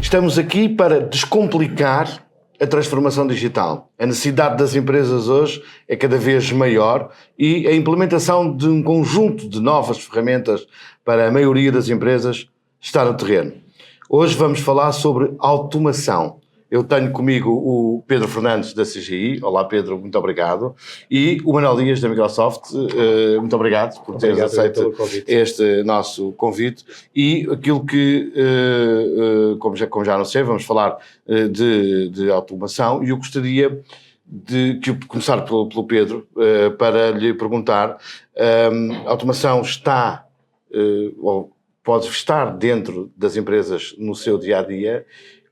Estamos aqui para descomplicar a transformação digital. A necessidade das empresas hoje é cada vez maior e a implementação de um conjunto de novas ferramentas para a maioria das empresas está no terreno. Hoje vamos falar sobre automação. Eu tenho comigo o Pedro Fernandes da CGI. Olá Pedro, muito obrigado. E o Manuel Dias da Microsoft. Muito obrigado por teres aceito este nosso convite. E aquilo que, como já anunciei, vamos falar de automação. E eu gostaria de começar pelo Pedro para lhe perguntar, a automação está, ou pode estar dentro das empresas no seu dia-a-dia.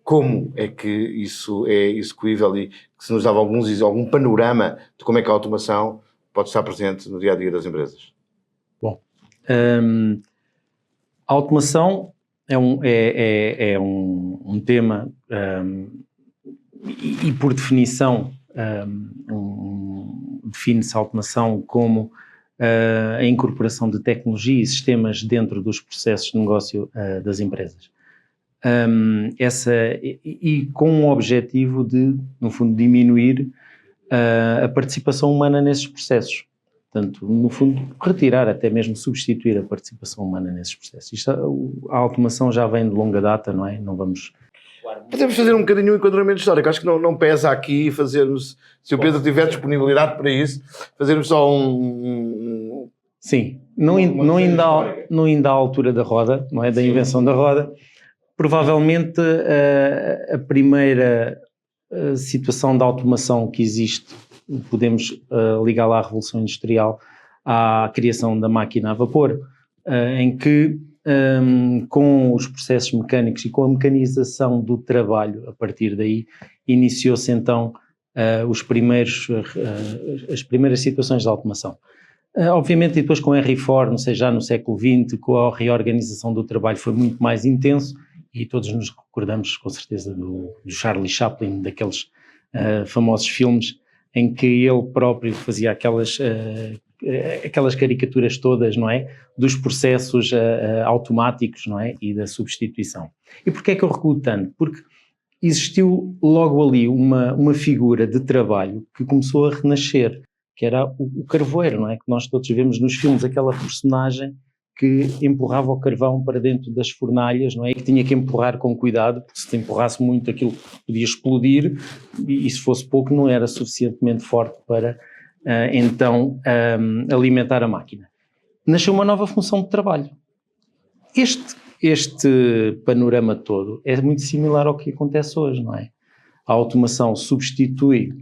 Como é que isso é execuível e se nos dava algum panorama de como é que a automação pode estar presente no dia-a-dia das empresas? Bom, a automação é um tema e por definição define-se a automação como a incorporação de tecnologia e sistemas dentro dos processos de negócio das empresas. E com o objetivo de, no fundo, diminuir a participação humana nesses processos. Portanto, no fundo, retirar, até mesmo substituir a participação humana nesses processos. A automação já vem de longa data, não é? Não vamos... Podemos fazer um bocadinho um enquadramento histórico. Acho que não pesa aqui fazermos, se o Pedro tiver disponibilidade para isso, fazermos só um... Sim, não ainda à altura da roda, não é? Da invenção da roda. Provavelmente a primeira situação de automação que existe, podemos ligá-la à Revolução Industrial, à criação da máquina a vapor, em que com os processos mecânicos e com a mecanização do trabalho, a partir daí, iniciou-se então as primeiras situações de automação. Obviamente, depois com Henry Ford, não sei, já no século XX, com a reorganização do trabalho foi muito mais intenso, e todos nos recordamos com certeza do Charlie Chaplin, daqueles famosos filmes em que ele próprio fazia aquelas caricaturas todas, não é? Dos processos automáticos, não é? E da substituição. E porquê é que eu recuo tanto? Porque existiu logo ali uma figura de trabalho que começou a renascer, que era o carvoeiro, não é? Que nós todos vemos nos filmes, aquela personagem que empurrava o carvão para dentro das fornalhas, não é? E que tinha que empurrar com cuidado, porque se empurrasse muito aquilo podia explodir e se fosse pouco não era suficientemente forte para então alimentar a máquina. Nasceu uma nova função de trabalho. Este panorama todo é muito similar ao que acontece hoje, não é? A automação substitui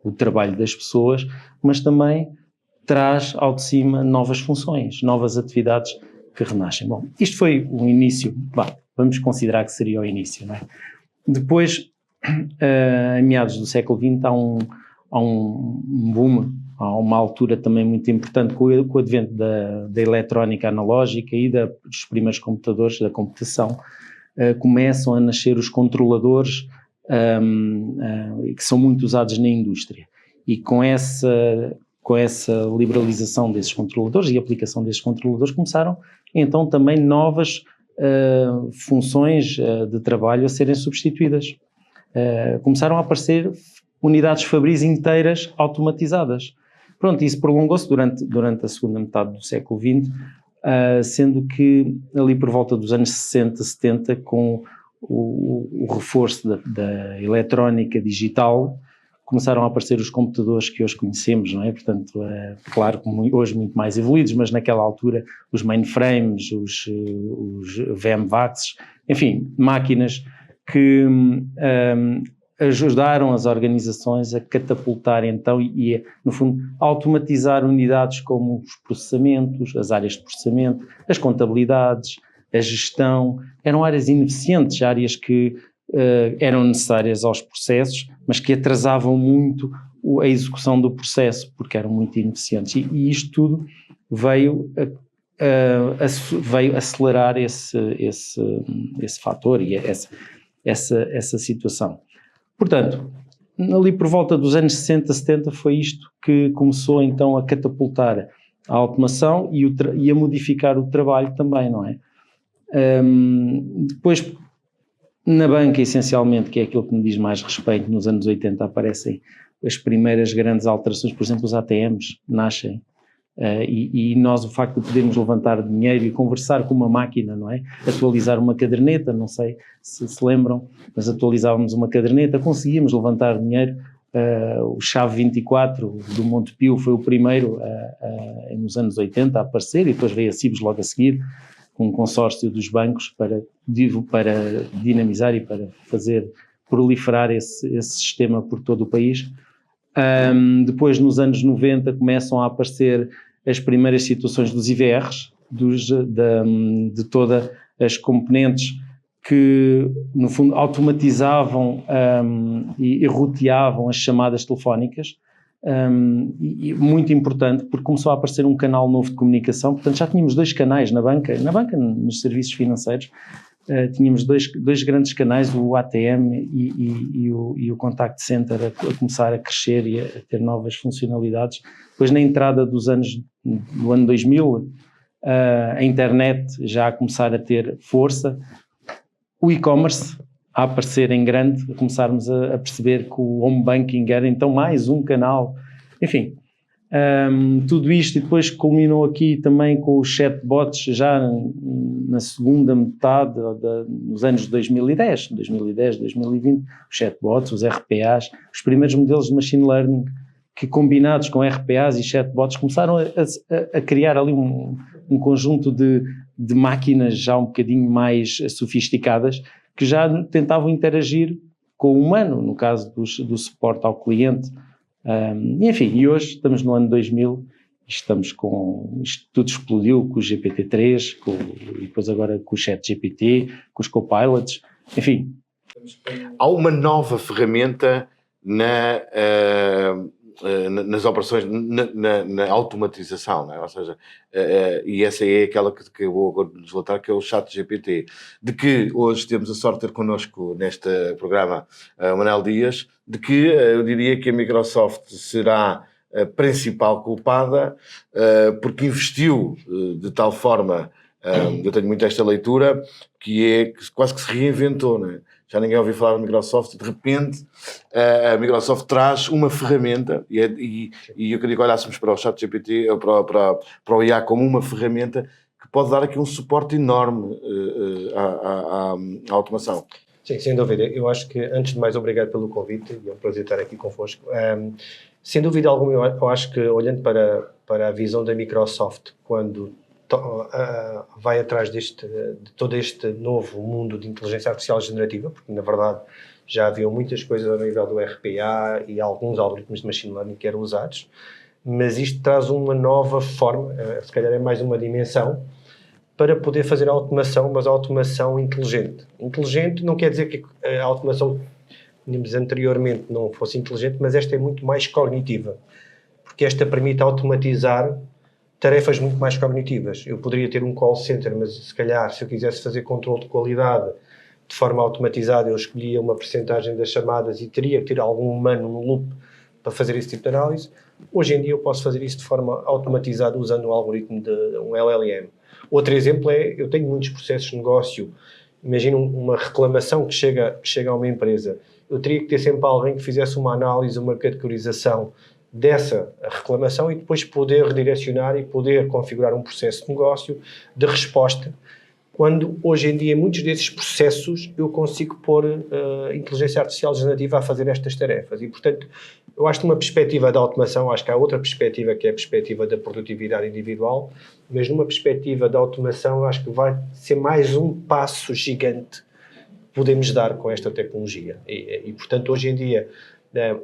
o trabalho das pessoas, mas também traz ao de cima novas funções, novas atividades que renascem. Bom, isto foi o início, vamos considerar que seria o início, não é? Depois, em meados do século XX, há um boom, há uma altura também muito importante com o advento da eletrónica analógica e dos primeiros computadores, da computação, começam a nascer os controladores que são muito usados na indústria. E com essa liberalização desses controladores e aplicação desses controladores, começaram então também novas funções de trabalho a serem substituídas. Começaram a aparecer unidades fabris inteiras automatizadas. Pronto, isso prolongou-se durante a segunda metade do século XX, sendo que ali por volta dos anos 60, 70, com o reforço da eletrónica digital, começaram a aparecer os computadores que hoje conhecemos, não é? Portanto, claro, hoje muito mais evoluídos, mas naquela altura os mainframes, os VMVAXs, enfim, máquinas que ajudaram as organizações a catapultar então e no fundo, automatizar unidades como os processamentos, as áreas de processamento, as contabilidades, a gestão. Eram áreas ineficientes, áreas que eram necessárias aos processos, mas que atrasavam muito a execução do processo, porque eram muito ineficientes. E isto tudo veio acelerar esse fator e essa situação. Portanto, ali por volta dos anos 60, 70 foi isto que começou então a catapultar a automação e a modificar o trabalho também, não é? Depois Na banca, essencialmente, que é aquilo que me diz mais respeito, nos anos 80 aparecem as primeiras grandes alterações, por exemplo, os ATMs nascem. E nós, o facto de podermos levantar dinheiro e conversar com uma máquina, não é? Atualizar uma caderneta, não sei se lembram, mas atualizávamos uma caderneta, conseguíamos levantar dinheiro. O Chave 24 do Montepio foi o primeiro nos anos 80 a aparecer, e depois veio a Cibos logo a seguir, com um consórcio dos bancos para dinamizar e para fazer proliferar esse sistema por todo o país. Depois, nos anos 90, começam a aparecer as primeiras situações dos IVRs, de todas as componentes que, no fundo, automatizavam e roteavam as chamadas telefónicas. E muito importante, porque começou a aparecer um canal novo de comunicação. Portanto, já tínhamos 2 canais na banca, nos serviços financeiros. Tínhamos dois grandes canais, o ATM e o Contact Center, a começar a crescer e a ter novas funcionalidades. Depois, na entrada do ano 2000, a internet já a começar a ter força, o e-commerce a aparecer em grande, a começarmos a perceber que o home banking era então mais um canal, enfim. Tudo isto, e depois culminou aqui também com os chatbots já na segunda metade dos anos 2010, 2020, os chatbots, os RPAs, os primeiros modelos de machine learning que, combinados com RPAs e chatbots, começaram a criar ali um conjunto de máquinas já um bocadinho mais sofisticadas, que já tentavam interagir com o humano, no caso do suporte ao cliente. Enfim, e hoje estamos no ano 2000 e estamos isto tudo explodiu com o GPT-3, e depois agora com o ChatGPT, com os copilots, enfim. Há uma nova ferramenta nas operações, na automatização, não é? Ou seja, e essa é aquela que eu vou agora nos relatar, que é o ChatGPT, de que hoje temos a sorte de ter connosco neste programa o Manel Dias, de que eu diria que a Microsoft será a principal culpada, porque investiu de tal forma, eu tenho muito esta leitura, que quase que se reinventou, não é? Já ninguém ouviu falar da Microsoft, de repente a Microsoft traz uma ferramenta, e eu queria que olhássemos para o ChatGPT, para o IA como uma ferramenta que pode dar aqui um suporte enorme à automação. Sim, sem dúvida. Eu acho que, antes de mais, obrigado pelo convite, e é um prazer estar aqui convosco. Sem dúvida alguma, eu acho que, olhando para a visão da Microsoft, quando vai atrás de todo este novo mundo de inteligência artificial generativa, porque na verdade já haviam muitas coisas ao nível do RPA e alguns algoritmos de machine learning que eram usados, mas isto traz uma nova forma, se calhar é mais uma dimensão, para poder fazer a automação, mas a automação inteligente. Inteligente não quer dizer que a automação que tínhamos anteriormente não fosse inteligente, mas esta é muito mais cognitiva, porque esta permite automatizar tarefas muito mais cognitivas. Eu poderia ter um call center, mas se calhar, se eu quisesse fazer controle de qualidade de forma automatizada, eu escolhia uma percentagem das chamadas e teria que ter algum humano no loop para fazer esse tipo de análise. Hoje em dia eu posso fazer isso de forma automatizada usando um algoritmo de um LLM. Outro exemplo é, eu tenho muitos processos de negócio. Imagina uma reclamação que chega a uma empresa. Eu teria que ter sempre alguém que fizesse uma análise, uma categorização dessa reclamação e depois poder redirecionar e poder configurar um processo de negócio de resposta, quando hoje em dia muitos desses processos eu consigo pôr inteligência artificial generativa a fazer estas tarefas. E, portanto, eu acho que numa perspectiva da automação, acho que há outra perspectiva que é a perspectiva da produtividade individual, mas numa perspectiva da automação eu acho que vai ser mais um passo gigante que podemos dar com esta tecnologia. E portanto, hoje em dia,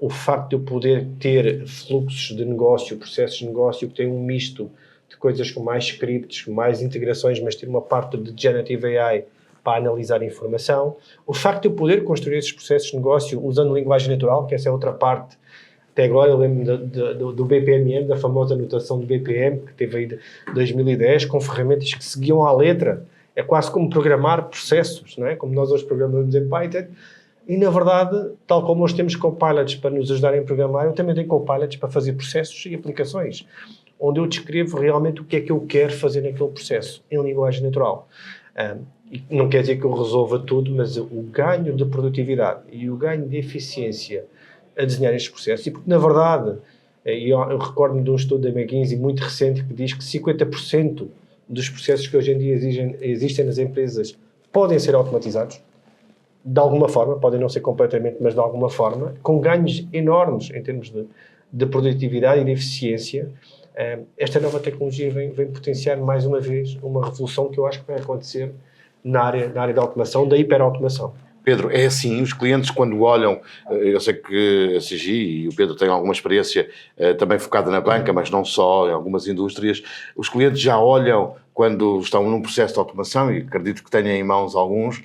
o facto de eu poder ter fluxos de negócio, processos de negócio que têm um misto de coisas com mais scripts, mais integrações, mas ter uma parte de Generative AI para analisar informação. O facto de eu poder construir esses processos de negócio usando linguagem natural, que essa é outra parte. Até agora eu lembro do BPMN, da famosa notação do BPM, que teve aí de 2010, com ferramentas que seguiam à letra. É quase como programar processos, não é? Como nós hoje programamos em Python. E, na verdade, tal como nós temos copilots para nos ajudarem a programar, eu também tenho copilots para fazer processos e aplicações, onde eu descrevo realmente o que é que eu quero fazer naquele processo, em linguagem natural. E não quer dizer que eu resolva tudo, mas o ganho de produtividade e o ganho de eficiência a desenhar estes processos, e porque na verdade, eu recordo-me de um estudo da McKinsey muito recente que diz que 50% dos processos que hoje em dia existem nas empresas podem ser automatizados, de alguma forma, podem não ser completamente, mas de alguma forma, com ganhos enormes em termos de produtividade e de eficiência. Esta nova tecnologia vem potenciar mais uma vez uma revolução que eu acho que vai acontecer na área da automação, da hiperautomação. Pedro, é assim, os clientes quando olham, eu sei que a CGI e o Pedro têm alguma experiência também focada na banca, mas não só, em algumas indústrias, os clientes já olham quando estão num processo de automação, e acredito que tenham em mãos alguns,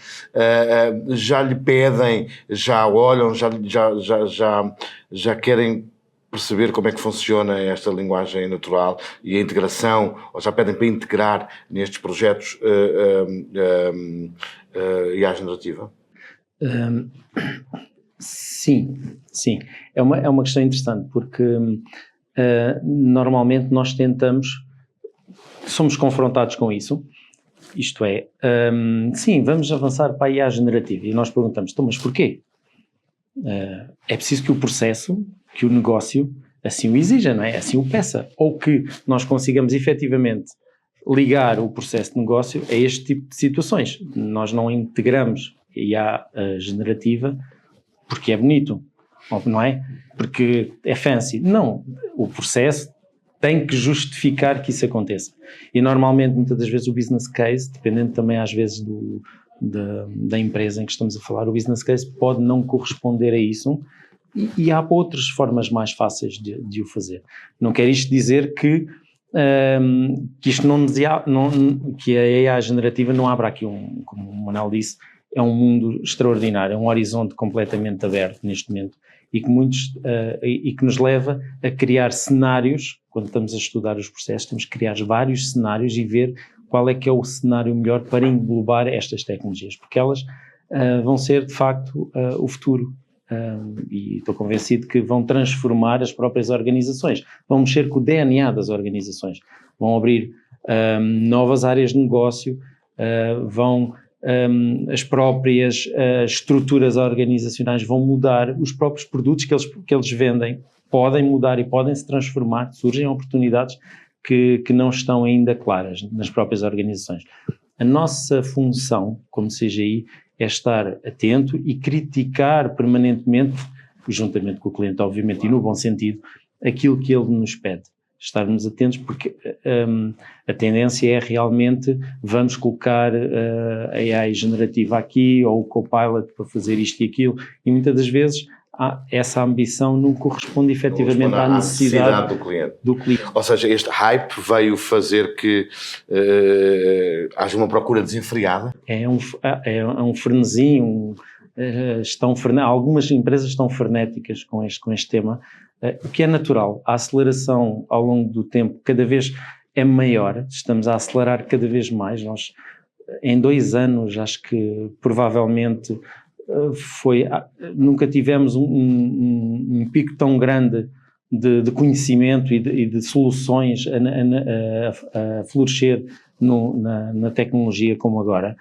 já lhe pedem, já olham, já querem perceber como é que funciona esta linguagem natural e a integração, ou já pedem para integrar nestes projetos IA generativa? Sim. É uma questão interessante, porque normalmente nós somos confrontados com isso, isto é, sim, vamos avançar para a IA generativa, e nós perguntamos, então, mas porquê? É preciso que o processo, que o negócio assim o exija, não é? Assim o peça, ou que nós consigamos efetivamente ligar o processo de negócio a este tipo de situações. Nós não integramos a IA generativa porque é bonito, não é? Porque é fancy. Não, o processo tem que justificar que isso aconteça. E normalmente, muitas das vezes, o business case, dependendo também às vezes da empresa em que estamos a falar, o business case pode não corresponder a isso, e há outras formas mais fáceis de o fazer. Não quer isto dizer que isto que a AI generativa não abra aqui, como o Manuel disse, é um mundo extraordinário, é um horizonte completamente aberto neste momento, e que nos leva a criar cenários. Quando estamos a estudar os processos, temos que criar vários cenários e ver qual é que é o cenário melhor para englobar estas tecnologias, porque elas vão ser de facto o futuro. E estou convencido que vão transformar as próprias organizações, vão mexer com o DNA das organizações, vão abrir novas áreas de negócio, as próprias estruturas organizacionais vão mudar, os próprios produtos que eles vendem podem mudar e podem se transformar, surgem oportunidades que não estão ainda claras nas próprias organizações. A nossa função como CGI é estar atento e criticar permanentemente, juntamente com o cliente, obviamente, e no bom sentido, aquilo que ele nos pede. Estarmos atentos, porque a tendência é realmente vamos colocar a AI generativa aqui, ou o Copilot para fazer isto e aquilo, e muitas das vezes essa ambição não corresponde efetivamente à necessidade do cliente. Ou seja, este hype veio fazer que haja uma procura desenfreada? É um frenesim, algumas empresas estão frenéticas com este tema, o que é natural. A aceleração ao longo do tempo cada vez é maior, estamos a acelerar cada vez mais. Nós, em 2 anos, acho que provavelmente nunca tivemos um pico tão grande de conhecimento e de soluções a florescer na tecnologia como agora.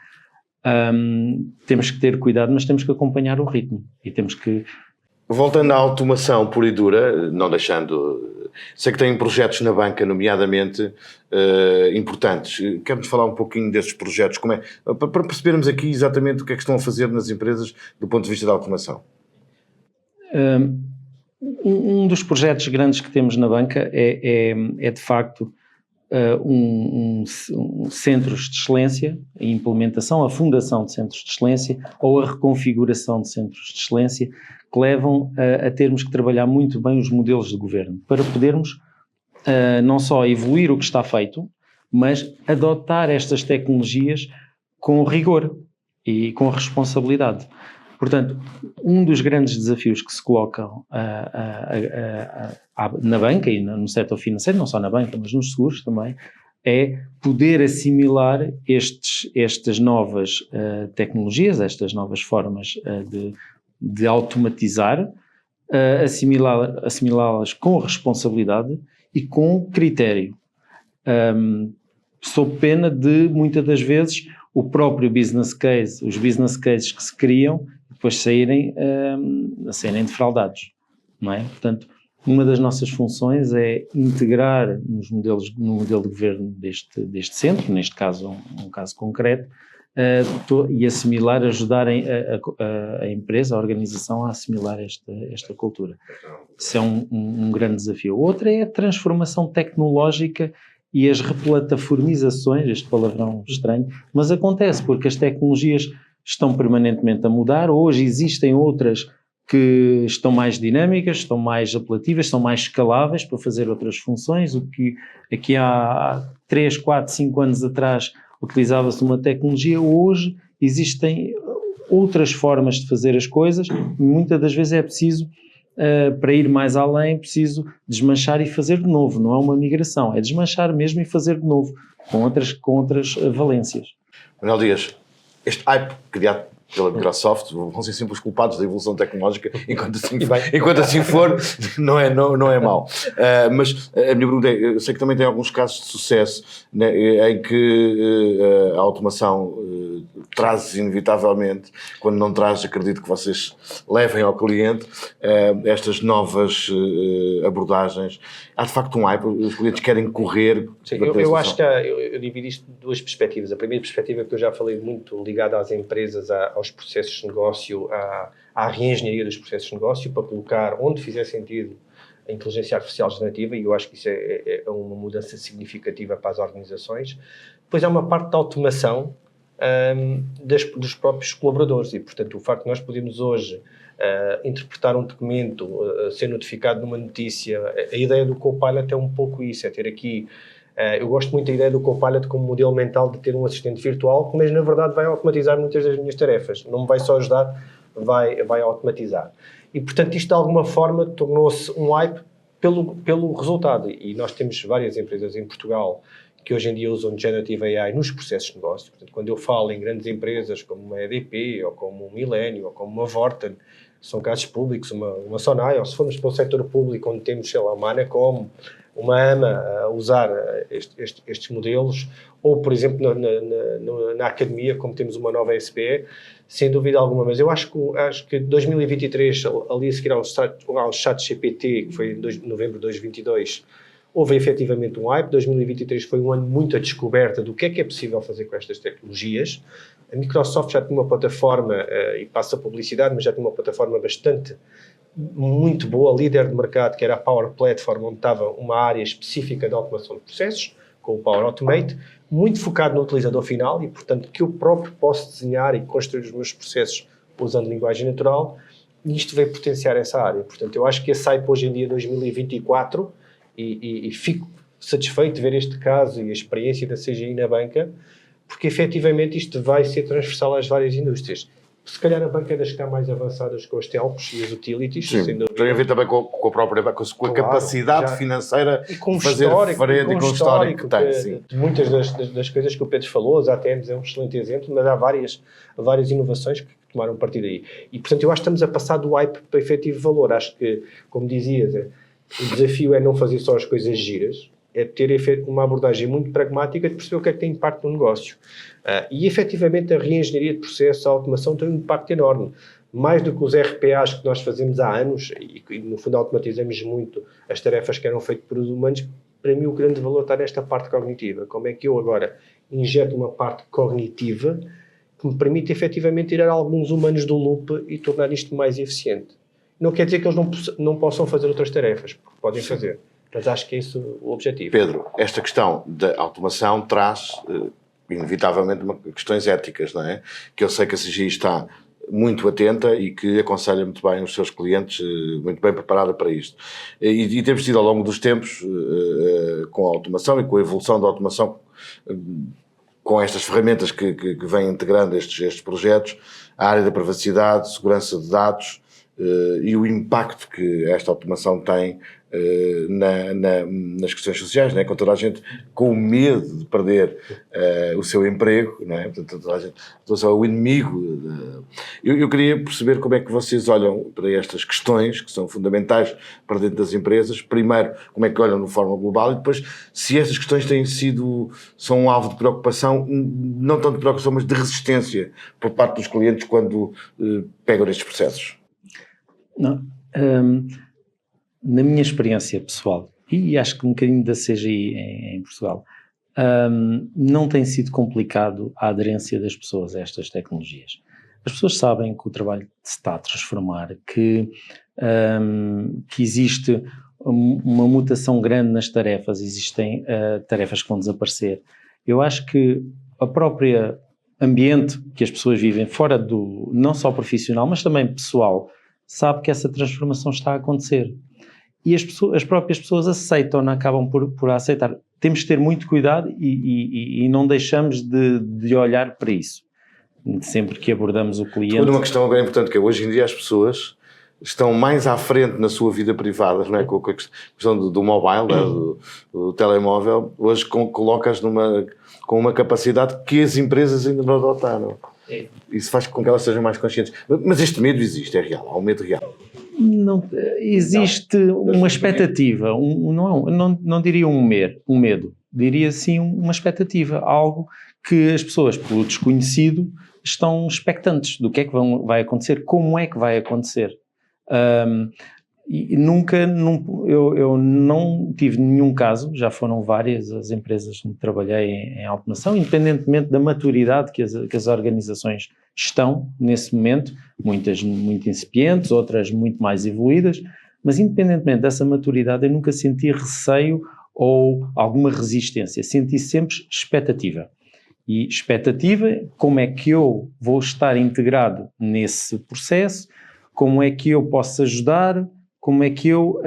Temos que ter cuidado, mas temos que acompanhar o ritmo e temos que... Voltando à automação pura e dura, não deixando... Sei que têm projetos na banca, nomeadamente, importantes. Quer-nos falar um pouquinho desses projetos? Para percebermos aqui exatamente o que é que estão a fazer nas empresas do ponto de vista da automação. Um dos projetos grandes que temos na banca é de facto, centros de excelência, a implementação, a fundação de centros de excelência ou a reconfiguração de centros de excelência, que levam a termos que trabalhar muito bem os modelos de governo, para podermos não só evoluir o que está feito, mas adotar estas tecnologias com rigor e com responsabilidade. Portanto, um dos grandes desafios que se colocam na banca e no setor financeiro, não só na banca, mas nos seguros também, é poder assimilar estas novas tecnologias, estas novas formas de automatizar, assimilá-las com responsabilidade e com critério. Sob pena de, muitas das vezes, o próprio business case, os business cases que se criam, depois saírem defraudados, não é? Portanto, uma das nossas funções é integrar no modelo de governo deste centro, neste caso um caso concreto, e assimilar, ajudarem a empresa, a organização a assimilar esta cultura. Isso é um grande desafio. Outra é a transformação tecnológica e as replataformizações, este palavrão estranho, mas acontece porque as tecnologias estão permanentemente a mudar. Hoje existem outras que estão mais dinâmicas, estão mais apelativas, estão mais escaláveis para fazer outras funções. O que aqui há 3, 4, 5 anos atrás utilizava-se uma tecnologia, hoje existem outras formas de fazer as coisas e muitas das vezes é preciso, para ir mais além, preciso desmanchar e fazer de novo. Não é uma migração, é desmanchar mesmo e fazer de novo, com outras valências. Manuel Dias, este hype criado pela Microsoft vão ser sempre os culpados da evolução tecnológica, enquanto assim for, não é mau. Mas a minha pergunta é, eu sei que também tem alguns casos de sucesso, né, em que a automação traz inevitavelmente, quando não traz, acredito que vocês levem ao cliente estas novas abordagens. Há de facto um hype, os clientes querem correr. Sim, eu acho que eu divido isto de duas perspectivas. A primeira perspectiva, que eu já falei muito, ligada às empresas, aos processos de negócio, à reengenharia dos processos de negócio, para colocar onde fizer sentido a inteligência artificial generativa, e eu acho que isso é uma mudança significativa para as organizações. Depois há uma parte da automação dos próprios colaboradores, e portanto o facto de nós podermos hoje interpretar um documento, ser notificado numa notícia, a ideia do Copilot é um pouco isso, é ter aqui, eu gosto muito da ideia do Copilot como modelo mental de ter um assistente virtual, mas na verdade vai automatizar muitas das minhas tarefas, não me vai só ajudar, vai automatizar. E portanto isto de alguma forma tornou-se um hype pelo resultado, e nós temos várias empresas em Portugal que hoje em dia usam Generative AI nos processos de negócio. Portanto, quando eu falo em grandes empresas como uma EDP, ou como um Millennium, ou como uma Vorten, são casos públicos, uma Sonai, ou se formos para o setor público, onde temos, sei lá, uma Anacom, uma AMA a usar estes modelos, ou, por exemplo, na academia, como temos uma nova SPE, sem dúvida alguma. Mas eu acho que 2023, ali a seguir ao chat GPT, que foi em novembro de 2022, houve efetivamente um hype. 2023 foi um ano muito a descoberta do que é possível fazer com estas tecnologias. A Microsoft já tinha uma plataforma, e passa a publicidade, mas já tinha uma plataforma muito boa, líder de mercado, que era a Power Platform, onde estava uma área específica de automação de processos, com o Power Automate, muito focado no utilizador final e, portanto, que eu próprio posso desenhar e construir os meus processos usando linguagem natural, e isto veio potenciar essa área. Portanto, eu acho que esse hype hoje em dia, 2024, e fico satisfeito de ver este caso e a experiência da CGI na banca, porque efetivamente isto vai ser transversal às várias indústrias. Se calhar a banca é das que está mais avançadas com os telcos e as utilities. Sim, tem a ver também com a própria banca, com a capacidade financeira e com de fazer frente e com o histórico que tem. Sim. Muitas das coisas que o Pedro falou, as ATMs é um excelente exemplo, mas há várias inovações que tomaram partido daí. E, portanto, eu acho que estamos a passar do hype para efetivo valor. Acho que, como dizias, o desafio é não fazer só as coisas giras, é ter uma abordagem muito pragmática de perceber o que é que tem impacto no negócio. E, efetivamente, a reengenharia de processos, a automação tem um impacto enorme. Mais do que os RPAs que nós fazemos há anos, e no fundo automatizamos muito as tarefas que eram feitas por humanos, para mim o grande valor está nesta parte cognitiva. Como é que eu agora injeto uma parte cognitiva que me permite, efetivamente, tirar alguns humanos do loop e tornar isto mais eficiente. Não quer dizer que eles não possam fazer outras tarefas, porque podem fazer. Mas acho que é esse o objetivo. Pedro, esta questão da automação traz, inevitavelmente, questões éticas, não é? Que eu sei que a CGI está muito atenta e que aconselha muito bem os seus clientes, muito bem preparada para isto. E temos tido ao longo dos tempos, com a automação e com a evolução da automação, com estas ferramentas que vêm integrando estes projetos, a área da privacidade, segurança de dados, e o impacto que esta automação tem nas questões sociais, não é? Com toda a gente com medo de perder o seu emprego, não é? Portanto, toda a gente é o inimigo. Eu queria perceber como é que vocês olham para estas questões que são fundamentais para dentro das empresas. Primeiro, como é que olham de forma global, e depois, se estas questões são um alvo de preocupação, não tanto de preocupação, mas de resistência por parte dos clientes quando pegam nestes processos. Não, na minha experiência pessoal, e acho que um bocadinho da CGI em Portugal, não tem sido complicado a aderência das pessoas a estas tecnologias. As pessoas sabem que o trabalho se está a transformar, que existe uma mutação grande nas tarefas, existem tarefas que vão desaparecer. Eu acho que a própria ambiente que as pessoas vivem, fora do, não só profissional, mas também pessoal, sabe que essa transformação está a acontecer. E as próprias pessoas aceitam, acabam por aceitar. Temos de ter muito cuidado e não deixamos de olhar para isso. Sempre que abordamos o cliente... Uma questão bem importante, que é, hoje em dia as pessoas estão mais à frente na sua vida privada, não é? Com a questão do mobile, né? do telemóvel. Hoje colocas com uma capacidade que as empresas ainda não adotaram. Isso faz com que elas sejam mais conscientes. Mas este medo existe, é real, há um medo real. Não, existe uma expectativa, não diria um medo, diria sim uma expectativa, algo que as pessoas, pelo desconhecido, estão expectantes do que é que vai acontecer, como é que vai acontecer. E eu não tive nenhum caso, já foram várias as empresas onde trabalhei em automação, independentemente da maturidade que as organizações estão nesse momento, muitas muito incipientes, outras muito mais evoluídas, mas independentemente dessa maturidade eu nunca senti receio ou alguma resistência, senti sempre expectativa. E expectativa, como é que eu vou estar integrado nesse processo, como é que eu posso ajudar, como é que eu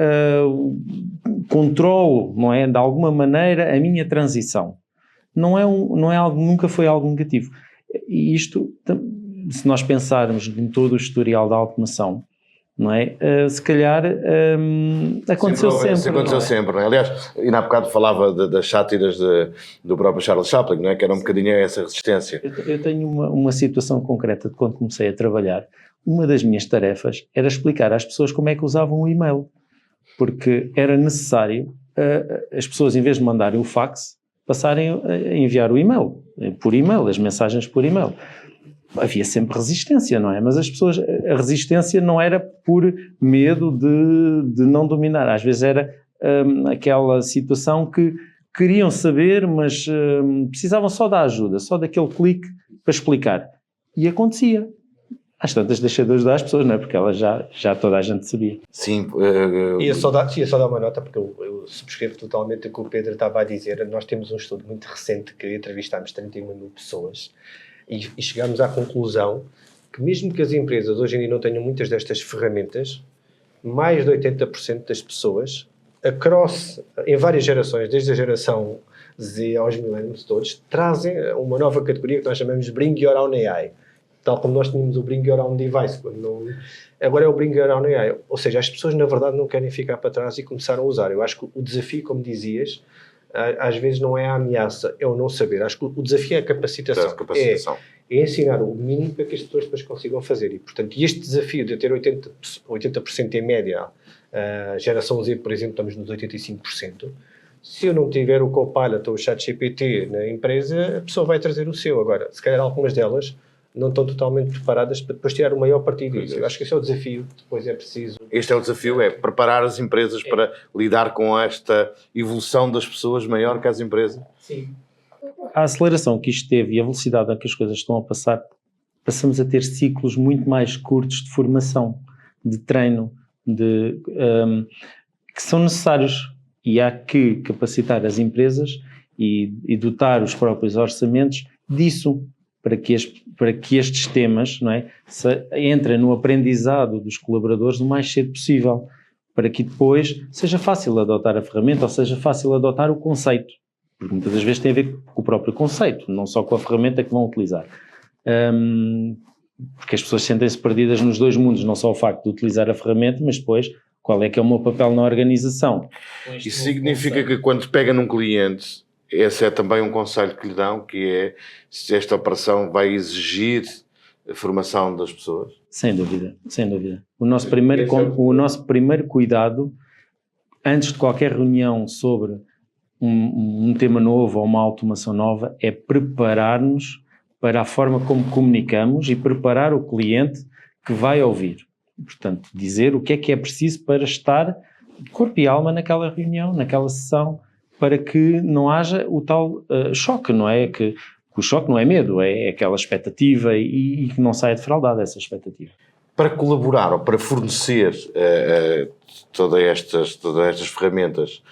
controlo, não é, de alguma maneira a minha transição. Não é algo, nunca foi algo negativo. E isto, se nós pensarmos em todo o historial da automação, não é? Se calhar aconteceu sempre. Aconteceu sempre, não é? Aliás, ainda há bocado falava das sátiras do próprio Charles Chaplin, não é? Que era um bocadinho essa resistência. Eu tenho uma situação concreta de quando comecei a trabalhar. Uma das minhas tarefas era explicar às pessoas como é que usavam o e-mail, porque era necessário as pessoas, em vez de mandarem o fax, passarem a enviar o e-mail, por e-mail, as mensagens por e-mail. Havia sempre resistência, não é? Mas as pessoas, a resistência não era por medo de não dominar, às vezes era aquela situação que queriam saber, mas precisavam só da ajuda, só daquele clique para explicar. E acontecia. Às tantas deixei de ajudar as pessoas, não é? Porque elas já toda a gente sabia. Sim. Ia só dar uma nota, porque eu subscrevo totalmente o que o Pedro estava a dizer. Nós temos um estudo muito recente que entrevistámos 31 mil pessoas e chegámos à conclusão que mesmo que as empresas hoje em dia não tenham muitas destas ferramentas, mais de 80% das pessoas, em várias gerações, desde a geração Z aos millennials todos, trazem uma nova categoria que nós chamamos de Bring Your Own AI. Tal como nós tínhamos o Bring Your Own Device, agora é o Bring Your Own AI. Ou seja, as pessoas na verdade não querem ficar para trás e começaram a usar. Eu acho que o desafio, como dizias, às vezes não é a ameaça, é o não saber. Acho que o desafio é a capacitação. É ensinar o mínimo para que as pessoas depois consigam fazer. E, portanto, este desafio de ter 80% em média, a geração Z, por exemplo, estamos nos 85%. Se eu não tiver o Copilot ou o ChatGPT na empresa, a pessoa vai trazer o seu. Agora, se calhar algumas delas não estão totalmente preparadas para depois tirar o maior partido disso. Eu acho que esse é o desafio, depois é preciso... Este é o desafio, é preparar as empresas para lidar com esta evolução das pessoas maior que as empresas. Sim. A aceleração que isto teve e a velocidade a que as coisas estão a passar, passamos a ter ciclos muito mais curtos de formação, de treino, que são necessários, e há que capacitar as empresas e dotar os próprios orçamentos disso, para que estes temas, não é, entrem no aprendizado dos colaboradores o mais cedo possível, para que depois seja fácil adotar a ferramenta ou seja fácil adotar o conceito, porque muitas das vezes tem a ver com o próprio conceito, não só com a ferramenta que vão utilizar. Porque as pessoas sentem-se perdidas nos dois mundos, não só o facto de utilizar a ferramenta, mas depois qual é que é o meu papel na organização. Isso significa que quando pega num cliente, esse é também um conselho que lhe dão, que é se esta operação vai exigir a formação das pessoas? Sem dúvida, sem dúvida. O nosso primeiro cuidado, antes de qualquer reunião sobre um tema novo ou uma automação nova, é preparar-nos para a forma como comunicamos e preparar o cliente que vai ouvir. Portanto, dizer o que é preciso para estar de corpo e alma naquela reunião, naquela sessão, para que não haja o tal choque, não é? Que o choque não é medo, é aquela expectativa e que não saia defraudada essa expectativa. Para colaborar ou para fornecer todas estas ferramentas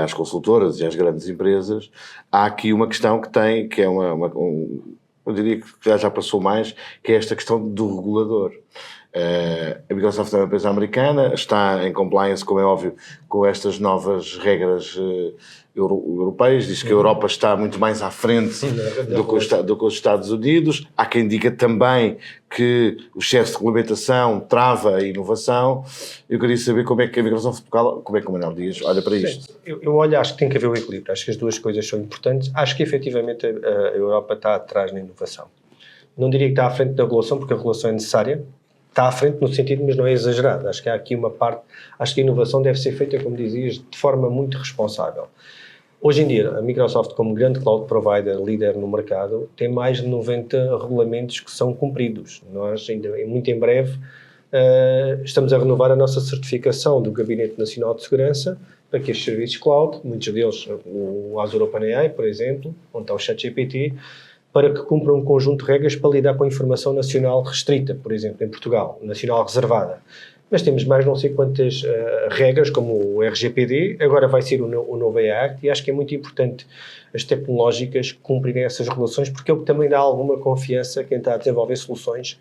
às consultoras e às grandes empresas, há aqui uma questão que é eu diria que já passou mais, que é esta questão do regulador. A Microsoft é uma empresa americana, está em compliance, como é óbvio, com estas novas regras europeias, diz que a Europa está muito mais à frente do que os Estados Unidos. Há quem diga também que o excesso de regulamentação trava a inovação. Eu queria saber como é que a Microsoft Portugal, como é que o Manuel Dias olha para isto. Eu olho, acho que tem que haver um equilíbrio, acho que as duas coisas são importantes. Acho que efetivamente a Europa está atrás na inovação. Não diria que está à frente da regulação, porque a regulação é necessária. Está à frente no sentido, mas não é exagerado. Acho que há aqui uma parte, acho que a inovação deve ser feita, como dizias, de forma muito responsável. Hoje em dia, a Microsoft, como grande cloud provider, líder no mercado, tem mais de 90 regulamentos que são cumpridos. Nós, ainda muito em breve, estamos a renovar a nossa certificação do Gabinete Nacional de Segurança para que estes serviços cloud, muitos deles, o Azure OpenAI, por exemplo, onde está o ChatGPT, para que cumpram um conjunto de regras para lidar com a informação nacional restrita, por exemplo, em Portugal, nacional reservada. Mas temos mais não sei quantas regras, como o RGPD, agora vai ser o novo AI Act, e acho que é muito importante as tecnológicas cumprirem essas regulações, porque é o que também dá alguma confiança a quem está a desenvolver soluções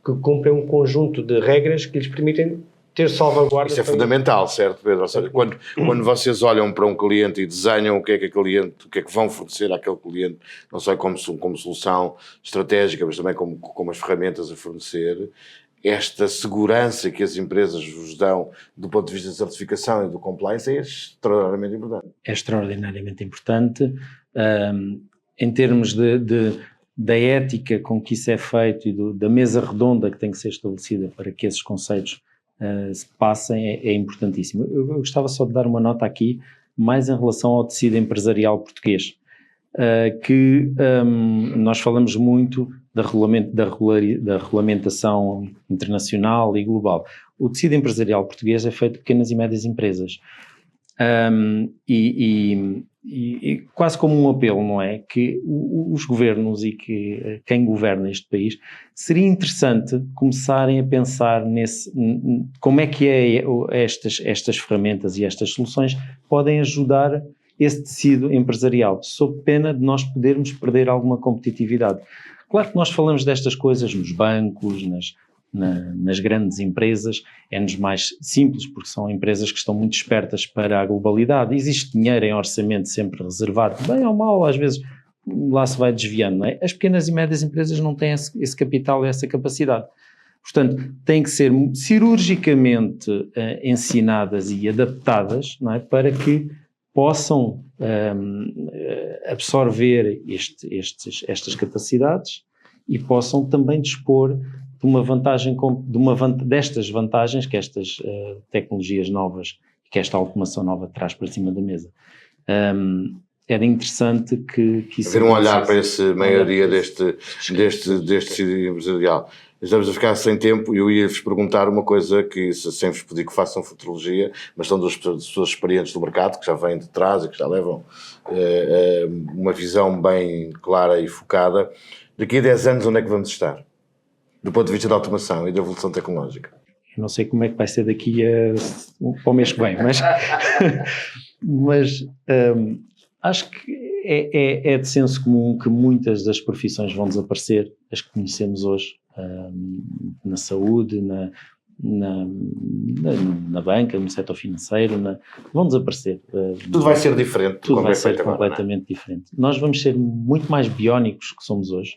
que cumprem um conjunto de regras que lhes permitem ter salvaguardas. Isso é fundamental, certo, Pedro? Ou seja, quando vocês olham para um cliente e desenham o que é que vão fornecer àquele cliente, não só como solução estratégica, mas também como as ferramentas a fornecer, esta segurança que as empresas vos dão do ponto de vista da certificação e do compliance é extraordinariamente importante. É extraordinariamente importante. Em termos da ética com que isso é feito e da mesa redonda que tem que ser estabelecida para que esses conceitos se passem, é importantíssimo. Eu gostava só de dar uma nota aqui, mais em relação ao tecido empresarial português, que nós falamos muito da regulamentação internacional e global. O tecido empresarial português é feito de pequenas e médias empresas. E quase como um apelo, não é? Que os governos e que quem governa este país, seria interessante começarem a pensar como é que estas ferramentas e estas soluções podem ajudar esse tecido empresarial, sob pena de nós podermos perder alguma competitividade. Claro que nós falamos destas coisas nos bancos, nas grandes empresas, é-nos mais simples, porque são empresas que estão muito espertas para a globalidade. Existe dinheiro em orçamento sempre reservado, bem ou mal, às vezes lá se vai desviando, não é? As pequenas e médias empresas não têm esse capital e essa capacidade. Portanto, têm que ser cirurgicamente ensinadas e adaptadas, não é? Para que possam absorver estas capacidades e possam também dispor de uma vantagem, destas vantagens que estas tecnologias novas, que esta automação nova traz para cima da mesa. Era interessante que isso... Haver um olhar para essa maioria deste tecido empresarial. Estamos a ficar sem tempo e eu ia-vos perguntar uma coisa que, sem vos pedir que façam futurologia, mas são duas pessoas experientes do mercado, que já vêm de trás e que já levam uma visão bem clara e focada. Daqui a 10 anos, onde é que vamos estar? Do ponto de vista da automação e da evolução tecnológica. Eu não sei como é que vai ser daqui para o mês que vem, mas acho que é de senso comum que muitas das profissões vão desaparecer, as que conhecemos hoje, na saúde, na banca, no setor financeiro, vão desaparecer. Tudo vai ser diferente. Tudo vai ser completamente diferente. Nós vamos ser muito mais biónicos que somos hoje.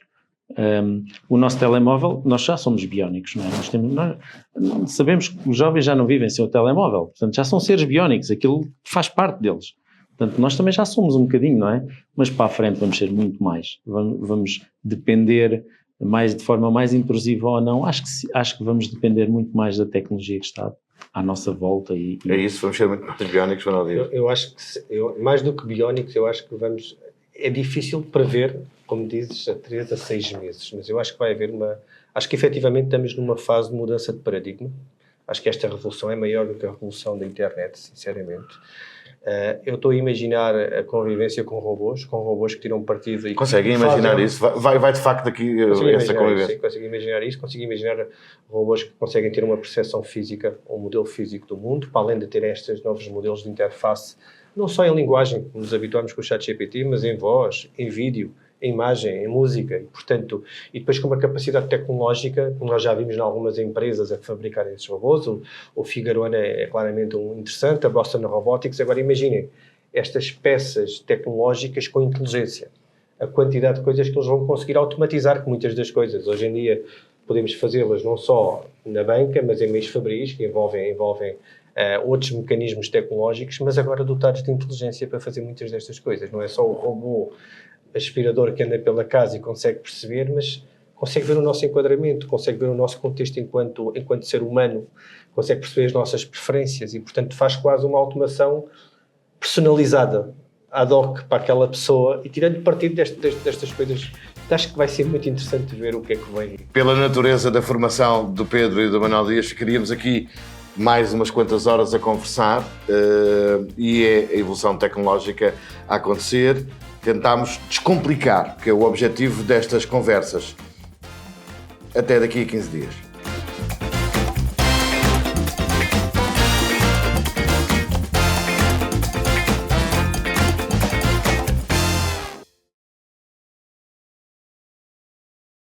O nosso telemóvel, nós já somos biónicos, não é? Nós sabemos que os jovens já não vivem sem o telemóvel, portanto já são seres biónicos, aquilo faz parte deles. Portanto, nós também já somos um bocadinho, não é? Mas para a frente vamos ser muito mais. Vamos depender mais, de forma mais intrusiva ou não. Acho que vamos depender muito mais da tecnologia que está à nossa volta. É isso, vamos ser muito mais biónicos, Manuel Dias. Eu acho que, mais do que biónicos, eu acho que vamos... É difícil prever, como dizes, a 3 a 6 meses, mas eu acho que vai haver Acho que efetivamente estamos numa fase de mudança de paradigma. Acho que esta revolução é maior do que a revolução da internet, sinceramente. Eu estou a imaginar a convivência com robôs que tiram partido... Conseguem imaginar isso? Vai de facto aqui essa convivência? Sim, consigo imaginar isso. Consigo imaginar robôs que conseguem ter uma percepção física, um modelo físico do mundo, para além de ter estes novos modelos de interface, não só em linguagem, como nos habituamos com o ChatGPT, mas em voz, em vídeo, em imagem, em música, e depois com uma capacidade tecnológica, como nós já vimos em algumas empresas a fabricarem esses robôs. O Figuarona é claramente um interessante, a Boston Robotics. Agora imaginem estas peças tecnológicas com inteligência, a quantidade de coisas que eles vão conseguir automatizar, que muitas das coisas hoje em dia podemos fazê-las não só na banca, mas em meios fabris, que envolvem outros mecanismos tecnológicos, mas agora dotados de inteligência para fazer muitas destas coisas. Não é só o robô aspirador que anda pela casa e consegue perceber, mas consegue ver o nosso enquadramento, consegue ver o nosso contexto enquanto ser humano, consegue perceber as nossas preferências e, portanto, faz quase uma automação personalizada, ad hoc para aquela pessoa, e tirando partido destas coisas, acho que vai ser muito interessante ver o que é que vem. Pela natureza da formação do Pedro e do Manuel Dias, ficaríamos aqui mais umas quantas horas a conversar, e é a evolução tecnológica a acontecer. Tentámos descomplicar, que é o objetivo destas conversas. Até daqui a 15 dias.